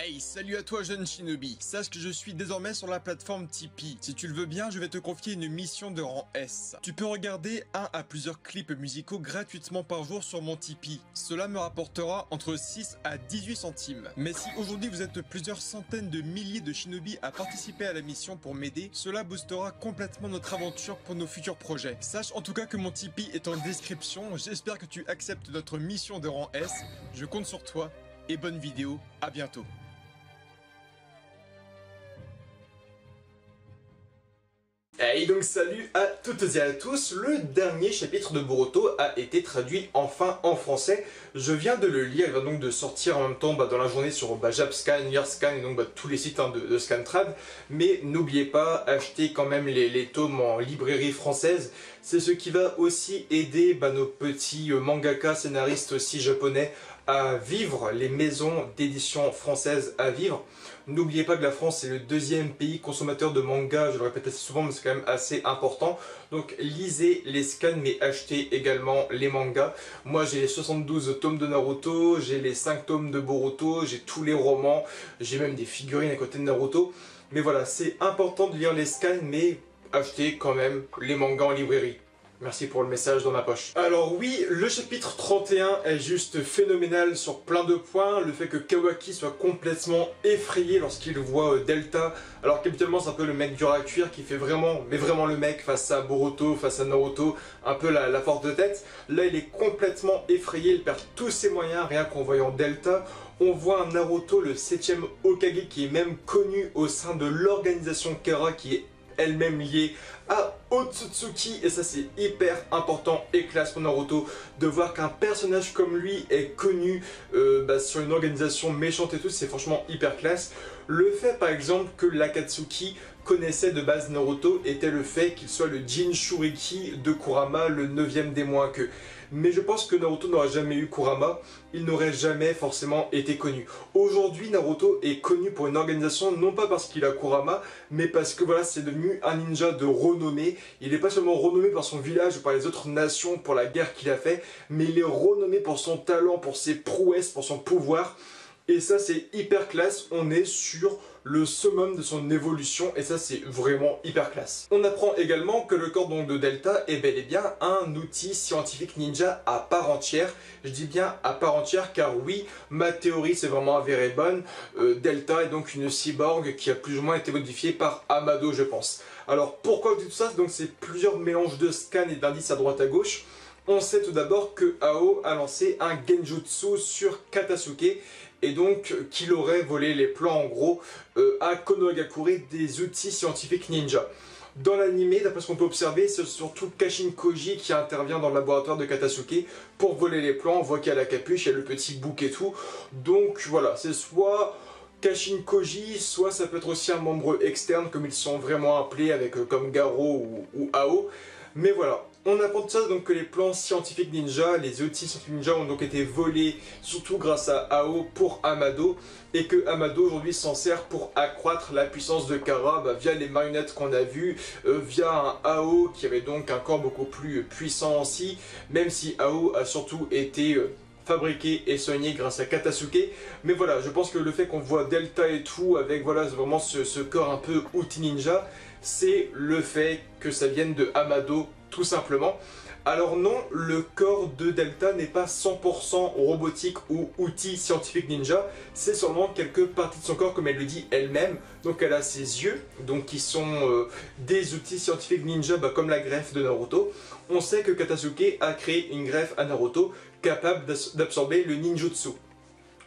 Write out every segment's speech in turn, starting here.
Hey, salut à toi jeune shinobi. Sache que je suis désormais sur la plateforme Tipeee. Si tu le veux bien, je vais te confier une mission de rang S. Tu peux regarder un à plusieurs clips musicaux gratuitement par jour sur mon Tipeee. Cela me rapportera entre 6 à 18 centimes. Mais si aujourd'hui vous êtes plusieurs centaines de milliers de shinobi à participer à la mission pour m'aider, cela boostera complètement notre aventure pour nos futurs projets. Sache en tout cas que mon Tipeee est en description. J'espère que tu acceptes notre mission de rang S. Je compte sur toi et bonne vidéo. À bientôt. Et donc salut à toutes et à tous, le dernier chapitre de Boruto a été traduit enfin en français. Je viens de le lire, il va donc de sortir en même temps dans la journée sur Japscan, Yearscan et donc tous les sites de Scantrad. Mais n'oubliez pas, achetez quand même les tomes en librairie française. C'est ce qui va aussi aider nos petits mangaka, scénaristes aussi japonais à vivre, les maisons d'édition françaises à vivre. N'oubliez pas que la France est le deuxième pays consommateur de manga, je le répète assez souvent mais c'est quand même assez important. Donc lisez les scans mais achetez également les mangas. Moi j'ai les 72 tomes de Naruto, j'ai les 5 tomes de Boruto, j'ai tous les romans, j'ai même des figurines à côté de Naruto. Mais voilà, c'est important de lire les scans mais achetez quand même les mangas en librairie. Merci pour le message dans ma poche. Alors oui, le chapitre 31 est juste phénoménal sur plein de points. Le fait que Kawaki soit complètement effrayé lorsqu'il voit Delta, alors qu'habituellement c'est un peu le mec dur à cuire qui fait vraiment, mais vraiment le mec face à Boruto, face à Naruto, un peu la force de tête. Là il est complètement effrayé, il perd tous ses moyens rien qu'en voyant Delta. On voit un Naruto, le 7ème Hokage, qui est même connu au sein de l'organisation Kara, qui est elle-même liée à Otsutsuki, et ça c'est hyper important et classe pour Naruto de voir qu'un personnage comme lui est connu sur une organisation méchante et tout, c'est franchement hyper classe. Le fait par exemple que l'Akatsuki connaissait de base Naruto était le fait qu'il soit le Jinchuriki de Kurama, le 9ème des moins que. Mais je pense que Naruto n'aurait jamais eu Kurama, il n'aurait jamais forcément été connu. Aujourd'hui, Naruto est connu pour une organisation, non pas parce qu'il a Kurama, mais parce que voilà, c'est devenu un ninja de renommée. Il n'est pas seulement renommé par son village ou par les autres nations pour la guerre qu'il a fait, mais il est renommé pour son talent, pour ses prouesses, pour son pouvoir. Et ça c'est hyper classe, on est sur le summum de son évolution et ça c'est vraiment hyper classe. On apprend également que le corps donc de Delta est bel et bien un outil scientifique ninja à part entière. Je dis bien à part entière car oui, ma théorie c'est vraiment avérée bonne. Delta est donc une cyborg qui a plus ou moins été modifiée par Amado je pense. Alors pourquoi je dis tout ça? Donc c'est plusieurs mélanges de scans et d'indices à droite à gauche. On sait tout d'abord que Ao a lancé un genjutsu sur Katasuke et donc qu'il aurait volé les plans en gros à Konohagakure des outils scientifiques ninja. Dans l'anime, d'après ce qu'on peut observer, c'est surtout Kashin Koji qui intervient dans le laboratoire de Katasuke pour voler les plans. On voit qu'il y a la capuche, il y a le petit bouc et tout. Donc voilà, c'est soit Kashin Koji, soit ça peut être aussi un membre externe comme ils sont vraiment appelés avec comme Garo ou Ao. Mais voilà, on apprend de ça donc que les plans scientifiques ninja, les outils scientifiques ninja ont donc été volés surtout grâce à Ao pour Amado et que Amado aujourd'hui s'en sert pour accroître la puissance de Kara via les marionnettes qu'on a vues, via un Ao qui avait donc un corps beaucoup plus puissant aussi, même si Ao a surtout été fabriqué et soigné grâce à Katasuke. Mais voilà, je pense que le fait qu'on voit Delta et tout avec voilà vraiment ce corps un peu outil ninja, c'est le fait que ça vienne de Amado tout simplement. Alors non, le corps de Delta n'est pas 100% robotique ou outil scientifique ninja, c'est seulement quelques parties de son corps comme elle le dit elle-même. Donc elle a ses yeux, donc qui sont des outils scientifiques ninja comme la greffe de Naruto. On sait que Katasuke a créé une greffe à Naruto capable d'absorber le ninjutsu.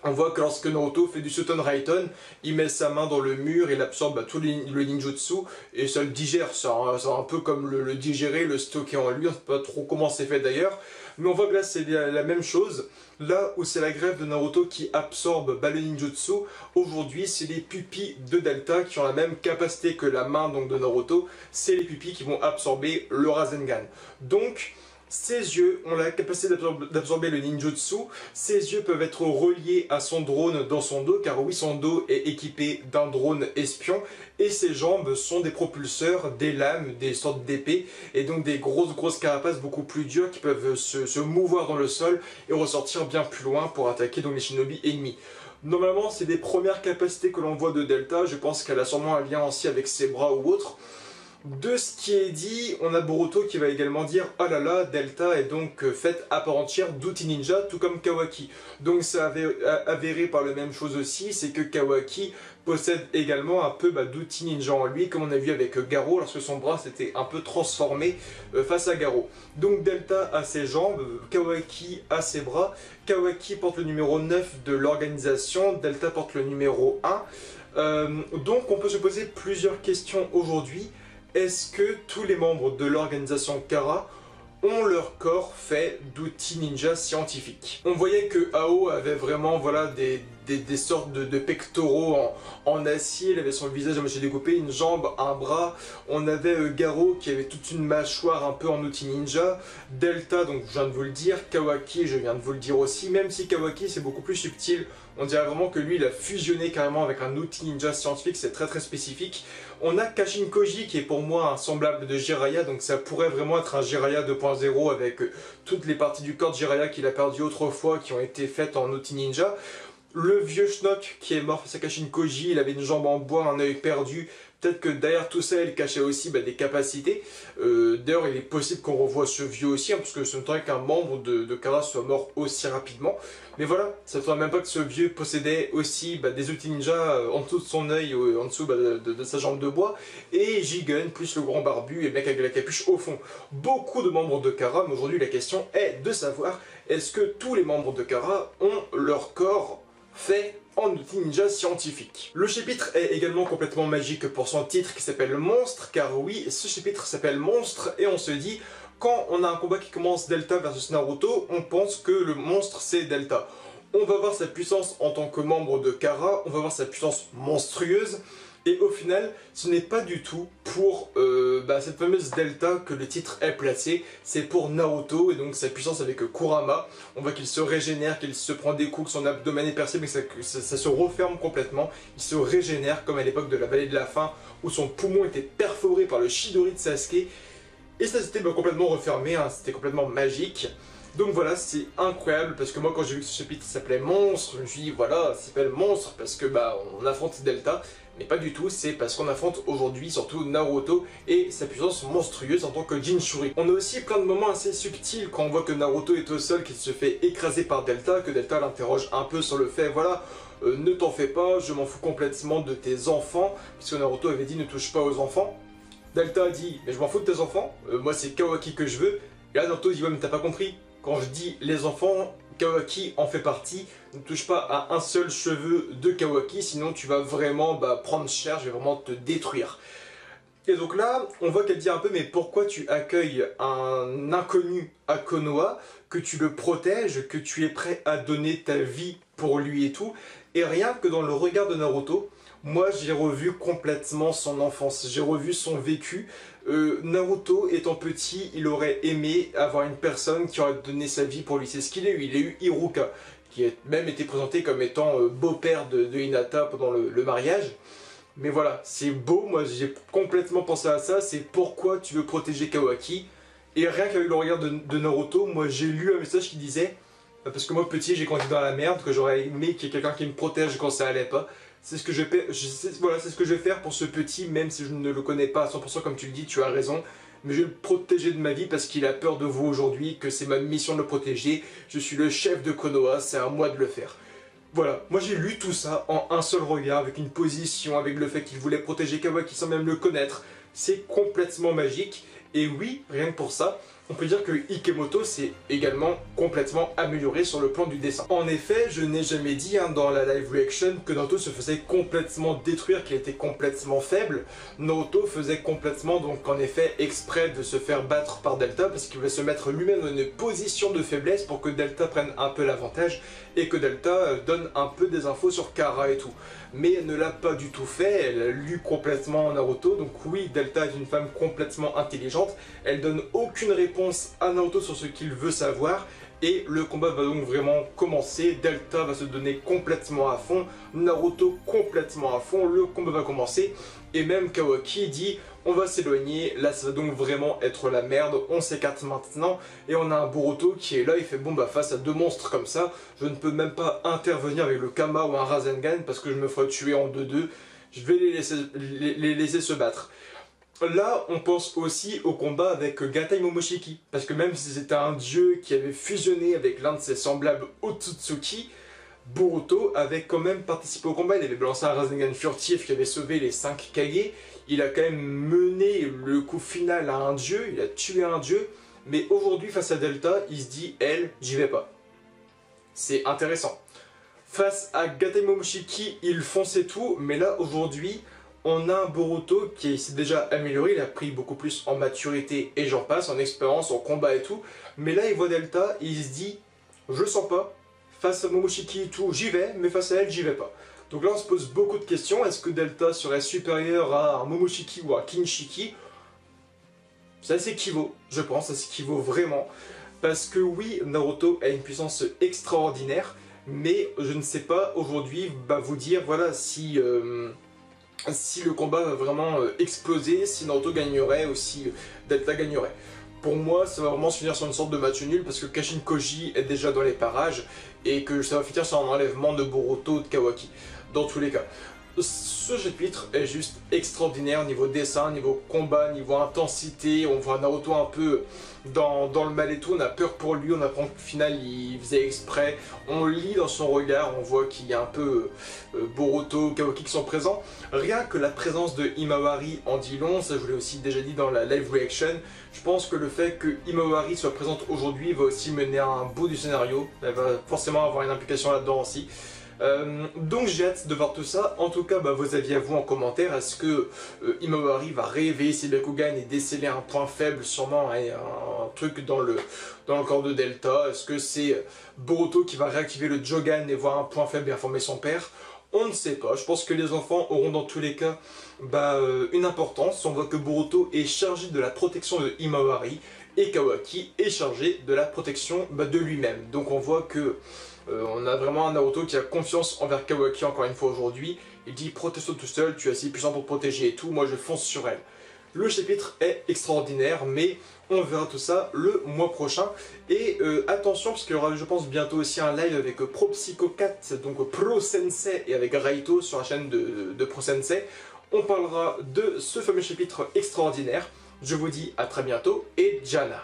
On voit que lorsque Naruto fait du Suton Raiten, il met sa main dans le mur, il absorbe tout le ninjutsu et ça le digère. C'est un peu comme le digérer, le stocker en lui, on ne sait pas trop comment c'est fait d'ailleurs. Mais on voit que là c'est la même chose. Là où c'est la greffe de Naruto qui absorbe le ninjutsu, aujourd'hui c'est les pupilles de Delta qui ont la même capacité que la main donc, de Naruto. C'est les pupilles qui vont absorber le Rasengan. Donc ses yeux ont la capacité d'absorber le ninjutsu, ses yeux peuvent être reliés à son drone dans son dos, car oui, son dos est équipé d'un drone espion, et ses jambes sont des propulseurs, des lames, des sortes d'épées, et donc des grosses carapaces beaucoup plus dures qui peuvent se mouvoir dans le sol et ressortir bien plus loin pour attaquer donc les shinobi ennemis. Normalement, c'est des premières capacités que l'on voit de Delta. Je pense qu'elle a sûrement un lien aussi avec ses bras ou autre. De ce qui est dit, on a Boruto qui va également dire « Oh là là, Delta est donc faite à part entière d'outil ninja, tout comme Kawaki ». Donc c'est avéré par la même chose aussi, c'est que Kawaki possède également un peu d'outils ninja en lui, comme on a vu avec Garou, lorsque son bras s'était un peu transformé face à Garou. Donc Delta a ses jambes, Kawaki a ses bras, Kawaki porte le numéro 9 de l'organisation, Delta porte le numéro 1. Donc on peut se poser plusieurs questions aujourd'hui. Est-ce que tous les membres de l'organisation Kara ont leur corps fait d'outils ninja scientifiques? On voyait que Ao avait vraiment des sortes de pectoraux en acier, il avait son visage à moitié découpé, une jambe, un bras. On avait Garo qui avait toute une mâchoire un peu en outil ninja. Delta, donc je viens de vous le dire. Kawaki, je viens de vous le dire aussi, même si Kawaki c'est beaucoup plus subtil. On dirait vraiment que lui il a fusionné carrément avec un outil ninja scientifique, c'est très spécifique. On a Kashin Koji qui est pour moi un semblable de Jiraiya, donc ça pourrait vraiment être un Jiraiya 2.0 avec toutes les parties du corps de Jiraiya qu'il a perdu autrefois qui ont été faites en outil ninja. Le vieux Schnock qui est mort face à Kashin Koji, il avait une jambe en bois, un œil perdu. Peut-être que derrière tout ça, il cachait aussi des capacités. D'ailleurs, il est possible qu'on revoie ce vieux aussi, parce que ce ne serait qu'un membre de Kara soit mort aussi rapidement. Mais voilà, ça ne faudrait même pas que ce vieux possédait aussi des outils ninja en dessous de son œil, en dessous de sa jambe de bois. Et Jigen, plus le grand barbu et le mec avec la capuche au fond. Beaucoup de membres de Kara, mais aujourd'hui la question est de savoir, est-ce que tous les membres de Kara ont leur corps fait en outil ninja scientifique? Le chapitre est également complètement magique pour son titre qui s'appelle Monstre, car oui, ce chapitre s'appelle Monstre et on se dit, quand on a un combat qui commence Delta versus Naruto, on pense que le monstre c'est Delta. On va voir sa puissance en tant que membre de Kara, on va voir sa puissance monstrueuse, et au final, ce n'est pas du tout pour cette fameuse Delta que le titre est placé, c'est pour Naruto, et donc sa puissance avec Kurama. On voit qu'il se régénère, qu'il se prend des coups, que son abdomen est percé, mais que ça se referme complètement. Il se régénère, comme à l'époque de la vallée de la faim, où son poumon était perforé par le Chidori de Sasuke, et ça s'était complètement refermé, hein, c'était complètement magique. Donc voilà, c'est incroyable, parce que moi quand j'ai vu que ce chapitre s'appelait Monstre, je me suis dit voilà, ça s'appelle Monstre parce que on affronte Delta, mais pas du tout, c'est parce qu'on affronte aujourd'hui surtout Naruto et sa puissance monstrueuse en tant que Jinchuri. On a aussi plein de moments assez subtils quand on voit que Naruto est au sol, qu'il se fait écraser par Delta, que Delta l'interroge un peu sur le fait, voilà, ne t'en fais pas, je m'en fous complètement de tes enfants, puisque Naruto avait dit ne touche pas aux enfants. Delta a dit, mais je m'en fous de tes enfants, moi c'est Kawaki que je veux, et là Naruto dit, ouais mais t'as pas compris. Quand je dis les enfants, Kawaki en fait partie. Ne touche pas à un seul cheveu de Kawaki, sinon tu vas vraiment prendre cher, je vais vraiment te détruire. Et donc là, on voit qu'elle dit un peu, mais pourquoi tu accueilles un inconnu à Konoha, que tu le protèges, que tu es prêt à donner ta vie pour lui et tout. Et rien que dans le regard de Naruto, moi j'ai revu complètement son enfance, j'ai revu son vécu. Naruto étant petit, il aurait aimé avoir une personne qui aurait donné sa vie pour lui. C'est ce qu'il a eu. Il a eu Iruka, qui a même été présenté comme étant beau-père de Hinata pendant le mariage. Mais voilà, c'est beau, moi j'ai complètement pensé à ça, c'est pourquoi tu veux protéger Kawaki. Et rien qu'avec le regard de Naruto, moi j'ai lu un message qui disait, parce que moi petit j'ai grandi dans la merde, que j'aurais aimé qu'il y ait quelqu'un qui me protège quand ça allait pas. C'est ce que voilà, c'est ce que je vais faire pour ce petit, même si je ne le connais pas à 100% comme tu le dis, tu as raison. Mais je vais le protéger de ma vie parce qu'il a peur de vous aujourd'hui, que c'est ma mission de le protéger. Je suis le chef de Konoha, c'est à moi de le faire. Voilà, moi j'ai lu tout ça en un seul regard, avec une position, avec le fait qu'il voulait protéger Kawaki sans même le connaître. C'est complètement magique, et oui, rien que pour ça, on peut dire que Ikemoto s'est également complètement amélioré sur le plan du dessin. En effet, je n'ai jamais dit dans la live reaction que Naruto se faisait complètement détruire, qu'il était complètement faible. Naruto faisait complètement, donc en effet, exprès de se faire battre par Delta, parce qu'il voulait se mettre lui-même dans une position de faiblesse pour que Delta prenne un peu l'avantage, et que Delta donne un peu des infos sur Kara et tout. Mais elle ne l'a pas du tout fait, elle a lu complètement Naruto, donc oui, Delta est une femme complètement intelligente, elle donne aucune réponse à Naruto sur ce qu'il veut savoir, Et le combat va donc vraiment commencer, Delta va se donner complètement à fond, Naruto complètement à fond, le combat va commencer, et même Kawaki dit on va s'éloigner, là ça va donc vraiment être la merde, on s'écarte maintenant, et on a un Boruto qui est là, il fait bon bah face à deux monstres comme ça, je ne peux même pas intervenir avec le Kama ou un Rasengan parce que je me ferai tuer en 2-2, je vais les laisser se battre. Là, on pense aussi au combat avec Gatai Momoshiki, parce que même si c'était un dieu qui avait fusionné avec l'un de ses semblables Otsutsuki, Boruto avait quand même participé au combat, il avait balancé un Rasengan furtif qui avait sauvé les 5 Kage, il a quand même mené le coup final à un dieu, il a tué un dieu, mais aujourd'hui face à Delta, il se dit, elle, j'y vais pas. C'est intéressant. Face à Gatai Momoshiki, il fonçait tout, mais là, aujourd'hui, on a un Boruto qui s'est déjà amélioré, il a pris beaucoup plus en maturité et j'en passe, en expérience, en combat et tout. Mais là, il voit Delta et il se dit, je sens pas, face à Momoshiki et tout, j'y vais, mais face à elle, j'y vais pas. Donc là, on se pose beaucoup de questions, est-ce que Delta serait supérieur à un Momoshiki ou à Kinshiki? Ça s'équivaut, je pense, ça s'équivaut vraiment. Parce que oui, Naruto a une puissance extraordinaire, mais je ne sais pas aujourd'hui vous dire, voilà, si le combat va vraiment exploser, si Naruto gagnerait ou si Delta gagnerait. Pour moi, ça va vraiment se finir sur une sorte de match nul parce que Kashin Koji est déjà dans les parages et que ça va finir sur un enlèvement de Boruto de Kawaki. Dans tous les cas. Ce chapitre est juste extraordinaire niveau dessin, niveau combat, niveau intensité. On voit Naruto un peu dans le mal et tout, on a peur pour lui, on apprend qu'au final il faisait exprès. On lit dans son regard, on voit qu'il y a un peu Boruto, Kawaki qui sont présents. Rien que la présence de Himawari en dit long, ça je vous l'ai aussi déjà dit dans la live reaction. Je pense que le fait que Himawari soit présente aujourd'hui va aussi mener à un bout du scénario. Elle va forcément avoir une implication là-dedans aussi. Donc j'ai hâte de voir tout ça. En tout cas, vos avis à vous en commentaire. Est-ce que Himawari va réveiller ses Bakugan et déceler un point faible, sûrement un truc dans le corps de Delta? Est-ce que c'est Boruto qui va réactiver le Jogan et voir un point faible et informer son père? On ne sait pas. Je pense que les enfants auront dans tous les cas une importance. On voit que Boruto est chargé de la protection de Himawari et Kawaki est chargé de la protection de lui-même. Donc on voit que on a vraiment un Naruto qui a confiance envers Kawaki encore une fois aujourd'hui. Il dit protège-toi tout seul, tu es assez puissant pour te protéger et tout, moi je fonce sur elle. Le chapitre est extraordinaire, mais on verra tout ça le mois prochain. Et attention, parce qu'il y aura je pense bientôt aussi un live avec Pro Psycho 4, donc Pro Sensei et avec Raito sur la chaîne de Pro Sensei. On parlera de ce fameux chapitre extraordinaire. Je vous dis à très bientôt et Jana.